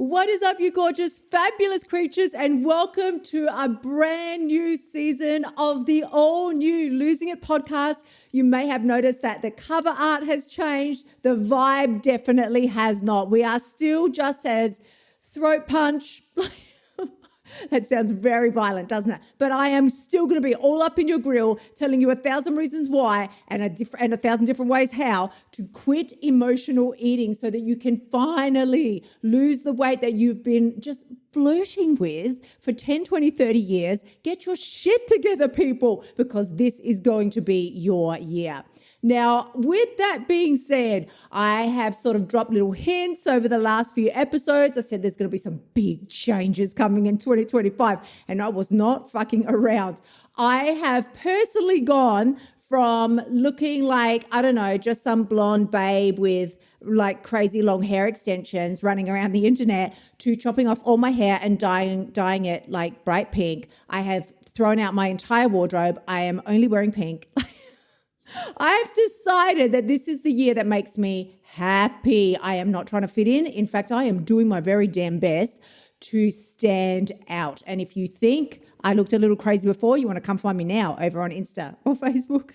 What is up, you gorgeous, fabulous creatures, and welcome to a brand new season of the all-new Losing It podcast. You may have noticed that the cover art has changed. The vibe definitely has not. We are still just as throat punch. That sounds very violent, doesn't it? But I am still going to be all up in your grill, telling you 1,000 reasons why and a 1,000 different ways how to quit emotional eating so that you can finally lose the weight that you've been just flirting with for 10, 20, 30 years. Get your shit together, people, because this is going to be your year. Now, with that being said, I have sort of dropped little hints over the last few episodes. I said there's going to be some big changes coming in 2025, and I was not fucking around. I have personally gone from looking like, I don't know, just some blonde babe with like crazy long hair extensions running around the internet to chopping off all my hair and dyeing it like bright pink. I have thrown out my entire wardrobe. I am only wearing pink. I've decided that this is the year that makes me happy. I am not trying to fit in. In fact, I am doing my very damn best to stand out. And if you think I looked a little crazy before, you want to come find me now over on Insta or Facebook.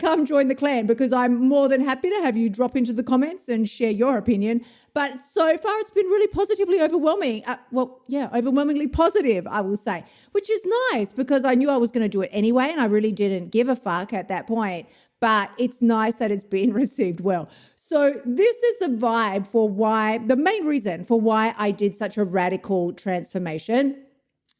Come join the clan, because I'm more than happy to have you drop into the comments and share your opinion. But so far, it's been really positively overwhelming. Overwhelmingly positive, I will say, which is nice because I knew I was going to do it anyway, and I really didn't give a fuck at that point. But it's nice that it's been received well. So this is the vibe for the main reason for why I did such a radical transformation.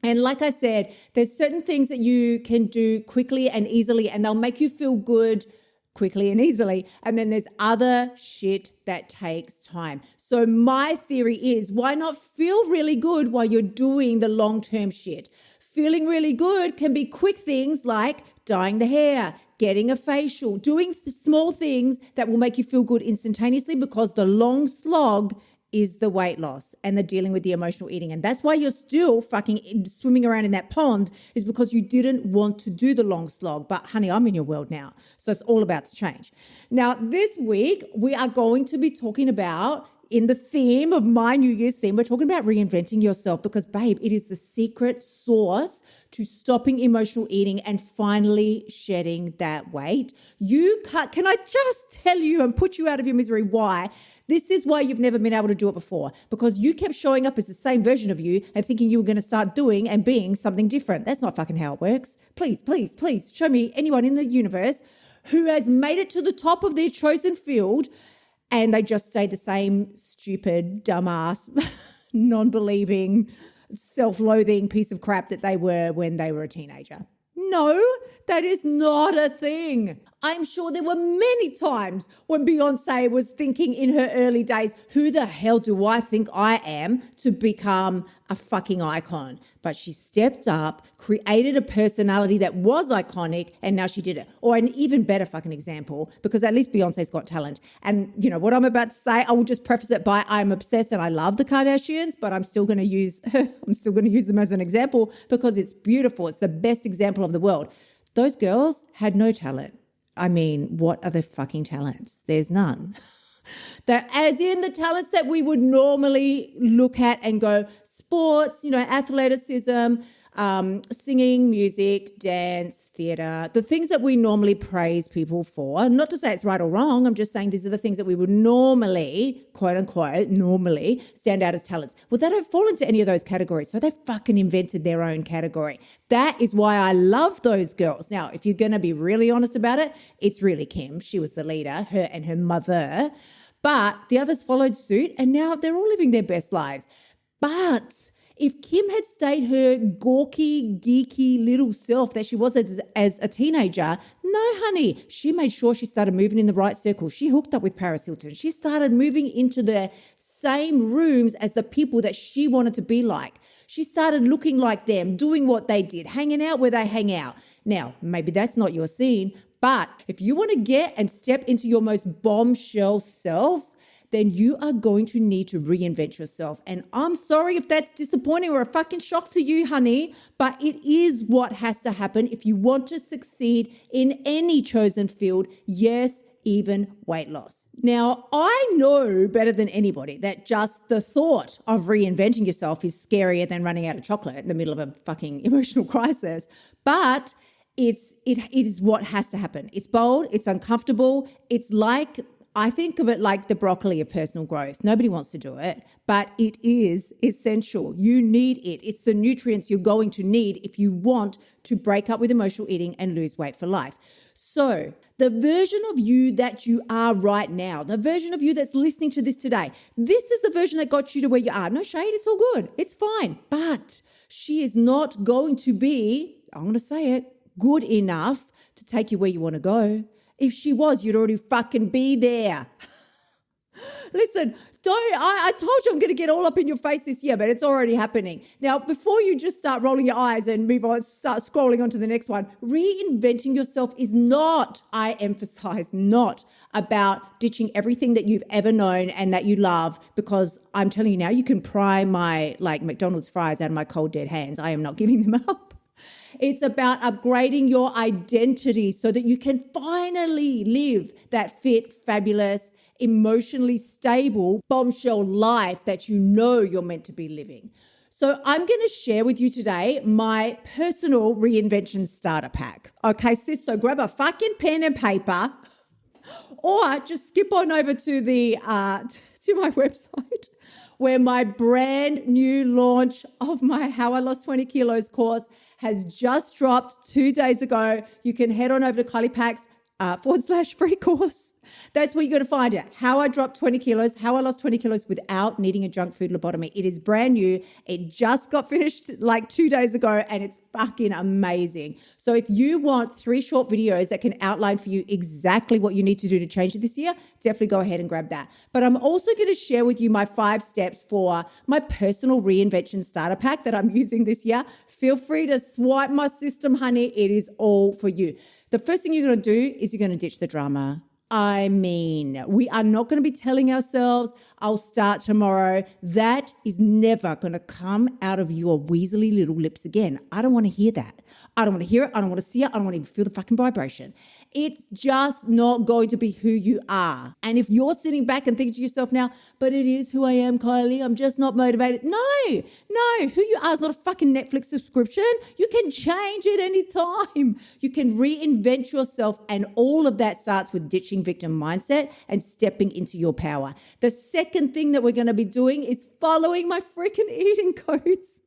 And like I said, there's certain things that you can do quickly and easily, and they'll make you feel good quickly and easily. And then there's other shit that takes time. So my theory is, why not feel really good while you're doing the long-term shit? Feeling really good can be quick things like dyeing the hair, getting a facial, doing small things that will make you feel good instantaneously, because the long slog is the weight loss and the dealing with the emotional eating. And that's why you're still fucking swimming around in that pond, is because you didn't want to do the long slog. But honey, I'm in your world now. So it's all about to change. Now, this week, we are going to be talking about, in the theme of my New Year's theme, we're talking about reinventing yourself, because babe, it is the secret sauce to stopping emotional eating and finally shedding that weight. Can I just tell you and put you out of your misery why? This is why you've never been able to do it before, because you kept showing up as the same version of you and thinking you were going to start doing and being something different. That's not fucking how it works. Please, please, please show me anyone in the universe who has made it to the top of their chosen field and they just stay the same stupid, dumbass, non-believing, self-loathing piece of crap that they were when they were a teenager. No, that is not a thing. I'm sure there were many times when Beyonce was thinking in her early days, who the hell do I think I am to become a fucking icon? But she stepped up, created a personality that was iconic, and now she did it. Or an even better fucking example, because at least Beyonce's got talent. And you know what I'm about to say, I will just preface it by, I'm obsessed and I love the Kardashians, but I'm still going to use them as an example because it's beautiful. It's the best example of the world. Those girls had no talent. I mean, what are the fucking talents? There's none. As in the talents that we would normally look at and go, sports, athleticism, singing, music, dance, theatre, the things that we normally praise people for. Not to say it's right or wrong. I'm just saying these are the things that we would normally, quote unquote, normally stand out as talents. Well, they don't fall into any of those categories. So they fucking invented their own category. That is why I love those girls. Now, if you're going to be really honest about it, it's really Kim. She was the leader, her and her mother. But the others followed suit and now they're all living their best lives. But if Kim had stayed her gawky, geeky little self that she was as a teenager, no, honey, she made sure she started moving in the right circles. She hooked up with Paris Hilton. She started moving into the same rooms as the people that she wanted to be like. She started looking like them, doing what they did, hanging out where they hang out. Now, maybe that's not your scene, but if you want to get and step into your most bombshell self, then you are going to need to reinvent yourself. And I'm sorry if that's disappointing or a fucking shock to you, honey, but it is what has to happen if you want to succeed in any chosen field. Yes, even weight loss. Now, I know better than anybody that just the thought of reinventing yourself is scarier than running out of chocolate in the middle of a fucking emotional crisis. But it is what has to happen. It's bold. It's uncomfortable. It's like, I think of it like the broccoli of personal growth. Nobody wants to do it, but it is essential. You need it. It's the nutrients you're going to need if you want to break up with emotional eating and lose weight for life. So the version of you that you are right now, the version of you that's listening to this today, this is the version that got you to where you are. No shade, it's all good. It's fine. But she is not going to be, I'm going to say it, good enough to take you where you want to go. If she was, you'd already fucking be there. Listen, I told you I'm going to get all up in your face this year, but it's already happening. Now, before you just start rolling your eyes and move on, start scrolling on to the next one, reinventing yourself is not, I emphasize, not about ditching everything that you've ever known and that you love, because I'm telling you now, you can pry my McDonald's fries out of my cold dead hands. I am not giving them up. It's about upgrading your identity so that you can finally live that fit, fabulous, emotionally stable, bombshell life that you know you're meant to be living. So I'm going to share with you today my personal reinvention starter pack. Okay, sis, so grab a fucking pen and paper or just skip on over to the to my website, where my brand new launch of my How I Lost 20 Kilos course has just dropped 2 days ago. You can head on over to Kylie.Pax/free course. That's where you're going to find it. How I dropped 20 kilos, how I lost 20 kilos without needing a junk food lobotomy. It is brand new. It just got finished 2 days ago and it's fucking amazing. So if you want 3 short videos that can outline for you exactly what you need to do to change it this year, definitely go ahead and grab that. But I'm also going to share with you my 5 steps for my personal reinvention starter pack that I'm using this year. Feel free to swipe my system, honey. It is all for you. The first thing you're going to do is you're going to ditch the drama. I mean, we are not going to be telling ourselves, I'll start tomorrow. That is never going to come out of your weaselly little lips again. I don't want to hear that. I don't want to hear it. I don't want to see it. I don't want to even feel the fucking vibration. It's just not going to be who you are. And if you're sitting back and thinking to yourself now, but it is who I am, Kylie, I'm just not motivated. No, who you are is not a fucking Netflix subscription. You can change it anytime. You can reinvent yourself, and all of that starts with ditching victim mindset and stepping into your power. The second thing that we're going to be doing is following my freaking eating codes.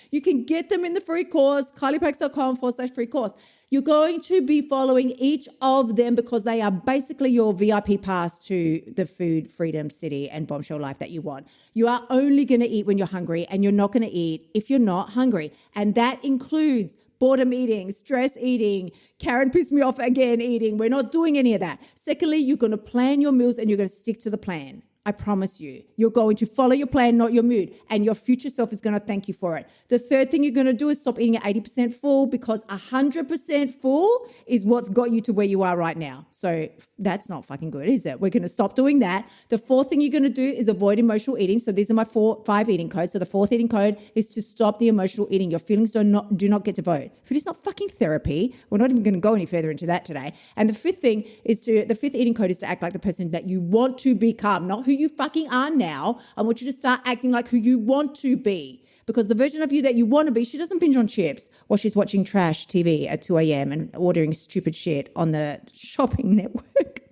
You can get them in the free course, kyliepax.com/free course. You're going to be following each of them because they are basically your VIP pass to the food, freedom, city, and bombshell life that you want. You are only going to eat when you're hungry, and you're not going to eat if you're not hungry. And that includes boredom eating, stress eating, Karen pissed me off again eating. We're not doing any of that. Secondly, you're going to plan your meals and you're going to stick to the plan. I promise you, you're going to follow your plan, not your mood, and your future self is going to thank you for it. The third thing you're going to do is stop eating at 80% full, because 100% full is what's got you to where you are right now. So that's not fucking good, is it? We're going to stop doing that. The fourth thing you're going to do is avoid emotional eating. So these are my 5 eating codes. So the fourth eating code is to stop the emotional eating. Your feelings do not get to vote. Food is not fucking therapy. We're not even going to go any further into that today. And the fifth eating code is to act like the person that you want to become, not who you fucking are now. I want you to start acting like who you want to be, because the version of you that you want to be, she doesn't binge on chips while she's watching trash TV at 2 a.m. and ordering stupid shit on the shopping network.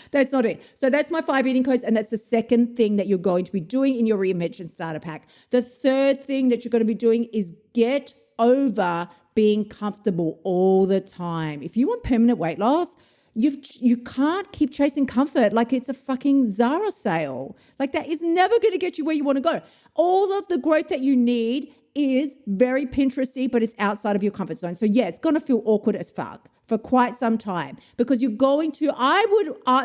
That's not it. So that's my 5 eating codes, and that's the second thing that you're going to be doing in your reinvention starter pack. The third thing that you're going to be doing is get over being comfortable all the time. If you want permanent weight loss, you can't keep chasing comfort like it's a fucking Zara sale. Like, that is never going to get you where you want to go. All of the growth that you need is very Pinteresty, but it's outside of your comfort zone. So yeah, it's going to feel awkward as fuck for quite some time, because you're going to,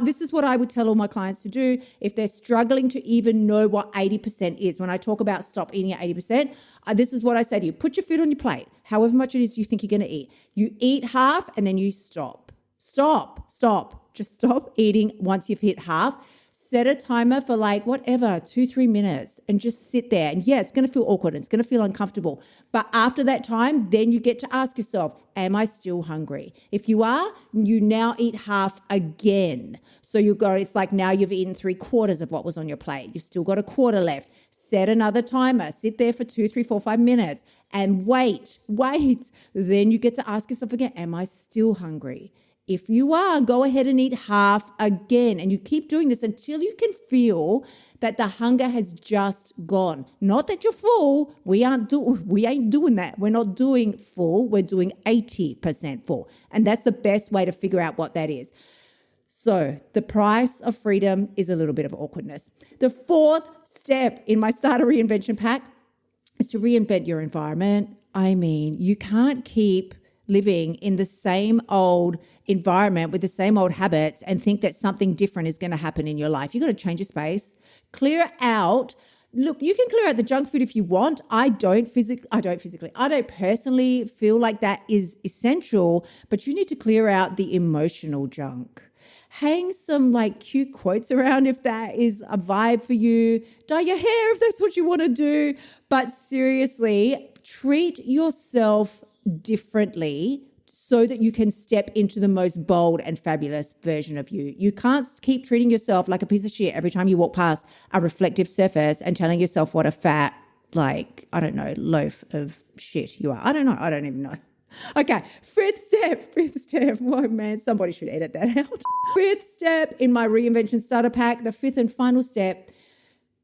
this is what I would tell all my clients to do if they're struggling to even know what 80% is. When I talk about stop eating at 80%, this is what I say to you. Put your food on your plate, however much it is you think you're going to eat. You eat half and then you stop. Stop. Just stop eating once you've hit half. set a timer for like whatever, 2-3 minutes and just sit there. And yeah, it's going to feel awkward. It's going to feel uncomfortable. But after that time, then you get to ask yourself, am I still hungry? If you are, you now eat half again. So it's like now you've eaten 3/4 of what was on your plate. You've still got a quarter left. Set another timer. Sit there for 2, 3, 4, 5 minutes and wait. Then you get to ask yourself again, am I still hungry? If you are, go ahead and eat half again. And you keep doing this until you can feel that the hunger has just gone. Not that you're full. We ain't doing that. We're not doing full. We're doing 80% full. And that's the best way to figure out what that is. So the price of freedom is a little bit of awkwardness. The fourth step in my starter reinvention pack is to reinvent your environment. I mean, you can't keep living in the same old environment with the same old habits and think that something different is going to happen in your life. You've got to change your space, clear out. Look, you can clear out the junk food if you want. I don't personally feel like that is essential, but you need to clear out the emotional junk. Hang some like cute quotes around if that is a vibe for you. Dye your hair if that's what you want to do. But seriously, treat yourself differently so that you can step into the most bold and fabulous version of you. You can't keep treating yourself like a piece of shit every time you walk past a reflective surface and telling yourself what a fat, loaf of shit you are. I don't even know. Okay, fifth step. Whoa, man, somebody should edit that out. Fifth step in my reinvention starter pack, the fifth and final step.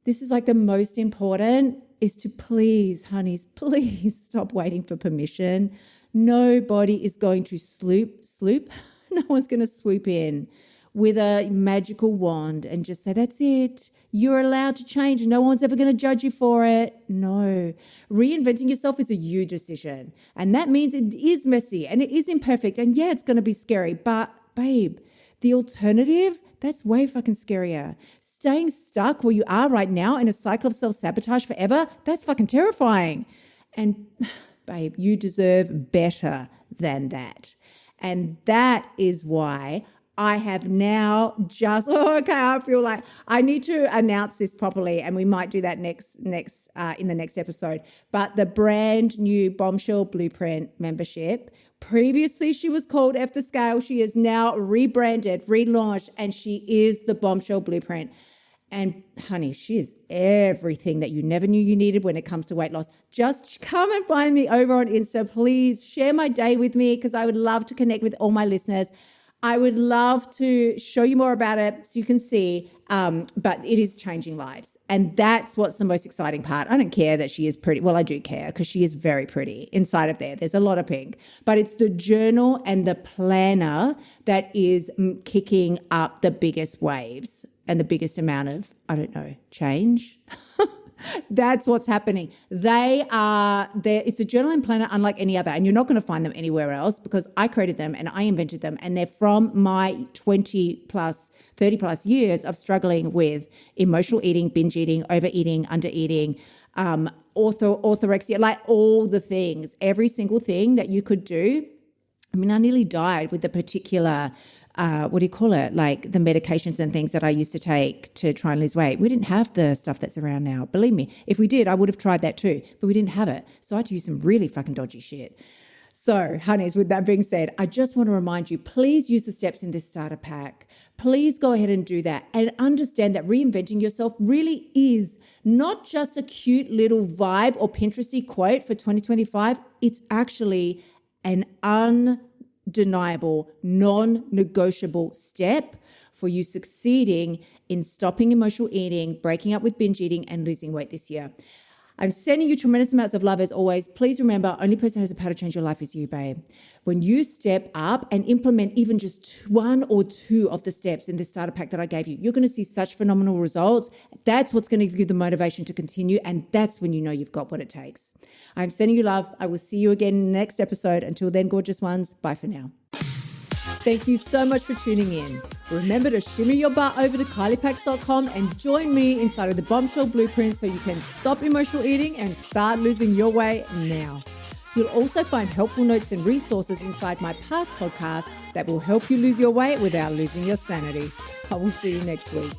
This is like the most important, is to please, honeys, please stop waiting for permission. Nobody is going to swoop. No one's going to swoop in with a magical wand and just say, that's it. You're allowed to change. No one's ever going to judge you for it. No. Reinventing yourself is a you decision. And that means it is messy and it is imperfect. And yeah, it's going to be scary. But babe, the alternative, that's way fucking scarier. Staying stuck where you are right now in a cycle of self-sabotage forever, that's fucking terrifying. And babe, you deserve better than that. And that is why I have now I feel like I need to announce this properly, and we might do that next in the next episode. But the brand new Bombshell Blueprint membership, previously she was called F the Scale. She is now rebranded, relaunched, and she is the Bombshell Blueprint. And honey, she is everything that you never knew you needed when it comes to weight loss. Just come and find me over on Insta. Please share my day with me because I would love to connect with all my listeners. I would love to show you more about it so you can see, but it is changing lives. And that's what's the most exciting part. I don't care that she is pretty. Well, I do care because she is very pretty inside of there. There's a lot of pink. But it's the journal and the planner that is kicking up the biggest waves and the biggest amount of, change. That's what's happening. They are there. It's a journal and planner unlike any other, and you're not going to find them anywhere else because I created them and I invented them, and they're from my 20 plus, 30 plus years of struggling with emotional eating, binge eating, overeating, undereating, orthorexia, like all the things, every single thing that you could do. I mean, I nearly died with the particular like the medications and things that I used to take to try and lose weight. We didn't have the stuff that's around now. Believe me, if we did, I would have tried that too, but we didn't have it. So I had to use some really fucking dodgy shit. So, honeys, with that being said, I just want to remind you, please use the steps in this starter pack. Please go ahead and do that and understand that reinventing yourself really is not just a cute little vibe or Pinteresty quote for 2025. It's actually an undeniable, non-negotiable step for you succeeding in stopping emotional eating, breaking up with binge eating, and losing weight this year. I'm sending you tremendous amounts of love as always. Please remember, only person who has the power to change your life is you, babe. When you step up and implement even just one or two of the steps in this starter pack that I gave you, you're going to see such phenomenal results. That's what's going to give you the motivation to continue, and that's when you know you've got what it takes. I'm sending you love. I will see you again in the next episode. Until then, gorgeous ones, bye for now. Thank you so much for tuning in. Remember to shimmy your butt over to kyliepacks.com and join me inside of the Bombshell Blueprint so you can stop emotional eating and start losing your weight now. You'll also find helpful notes and resources inside my past podcasts that will help you lose your weight without losing your sanity. I will see you next week.